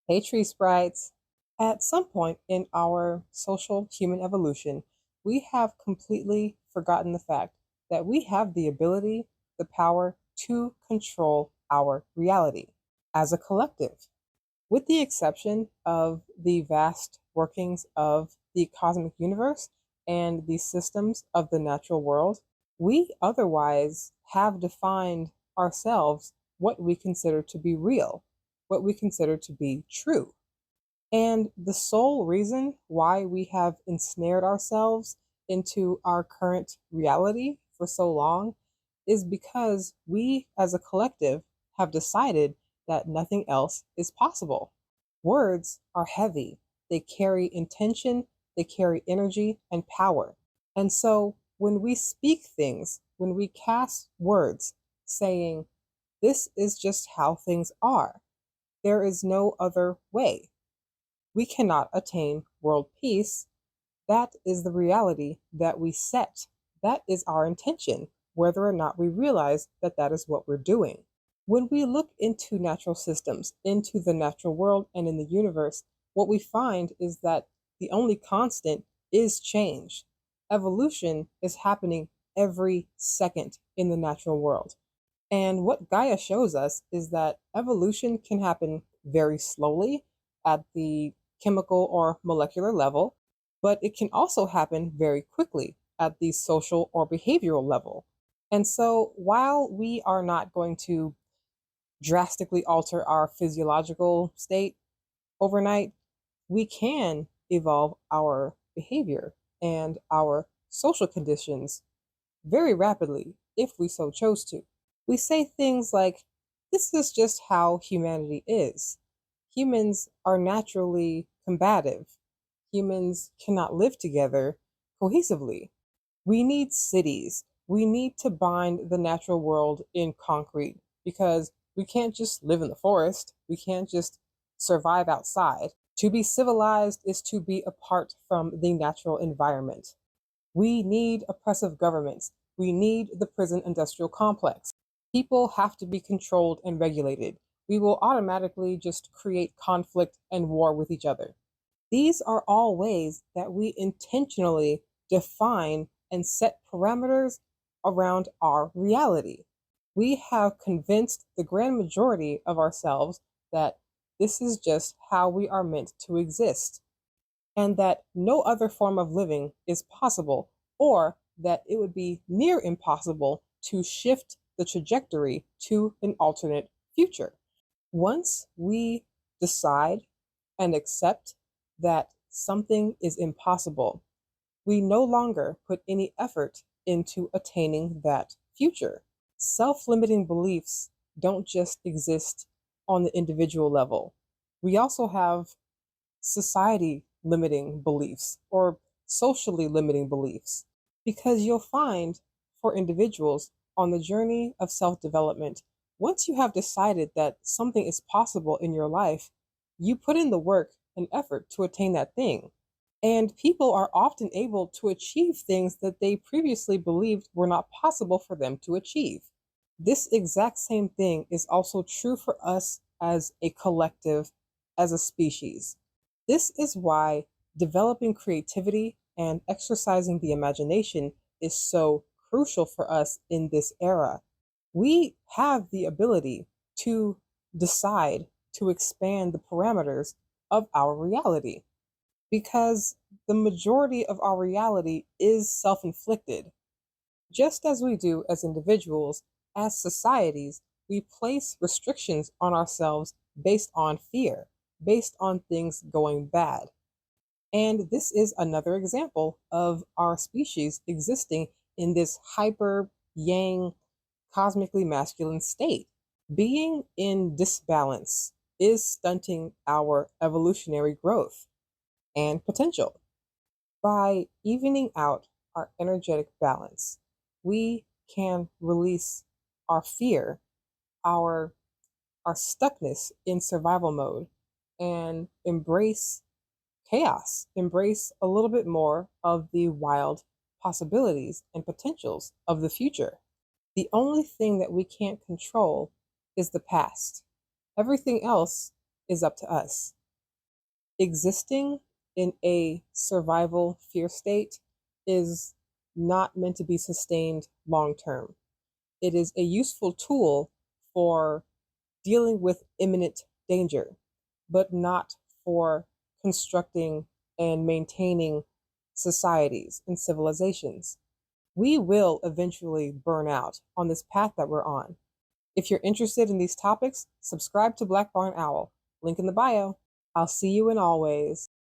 Hey, tree sprites. At some point in our social human evolution, we have completely forgotten the fact that we have the ability, the power to control our reality as a collective. With the exception of the vast workings of the cosmic universe and the systems of the natural world, we otherwise have defined ourselves what we consider to be real, what we consider to be true. And the sole reason why we have ensnared ourselves into our current reality for so long is because we as a collective have decided that nothing else is possible. Words are heavy, they carry intention, they carry energy and power. And so when we speak things, when we cast words saying, this is just how things are, there is no other way, we cannot attain world peace. That is the reality that we set. That is our intention, whether or not we realize that that is what we're doing. When we look into natural systems, into the natural world, and in the universe, what we find is that the only constant is change. Evolution is happening every second in the natural world. And what Gaia shows us is that evolution can happen very slowly at the chemical or molecular level, but it can also happen very quickly at the social or behavioral level. And so while we are not going to drastically alter our physiological state overnight, we can evolve our behavior and our social conditions very rapidly if we so chose to. We say things like, this is just how humanity is. Humans are naturally combative. Humans cannot live together cohesively. We need cities. We need to bind the natural world in concrete because we can't just live in the forest. We can't just survive outside. To be civilized is to be apart from the natural environment. We need oppressive governments. We need the prison industrial complex. People have to be controlled and regulated. We will automatically just create conflict and war with each other. These are all ways that we intentionally define and set parameters around our reality. We have convinced the grand majority of ourselves that this is just how we are meant to exist, and that no other form of living is possible, or that it would be near impossible to shift the trajectory to an alternate future. Once we decide and accept that something is impossible, we no longer put any effort into attaining that future. Self limiting beliefs don't just exist on the individual level. We also have society limiting beliefs or socially limiting beliefs. Because you'll find for individuals on the journey of self development, once you have decided that something is possible in your life, you put in the work and effort to attain that thing. And people are often able to achieve things that they previously believed were not possible for them to achieve. This exact same thing is also true for us as a collective, as a species. This is why developing creativity and exercising the imagination is so crucial for us in this era. We have the ability to decide to expand the parameters of our reality because the majority of our reality is self inflicted. Just as we do as individuals, as societies, we place restrictions on ourselves based on fear, based on things going bad. And this is another example of our species existing in this hyper yang, cosmically masculine state. Being in disbalance is stunting our evolutionary growth and potential. By evening out our energetic balance, we can release our fear, our our stuckness in survival mode, and embrace chaos, embrace a little bit more of the wild possibilities and potentials of the future. The only thing that we can't control is the past. Everything else is up to us. Existing in a survival fear state is not meant to be sustained long term. It is a useful tool for dealing with imminent danger, but not for constructing and maintaining societies and civilizations. We will eventually burn out on this path that we're on. If you're interested in these topics, subscribe to Black Barn Owl. Link in the bio. I'll see you in always.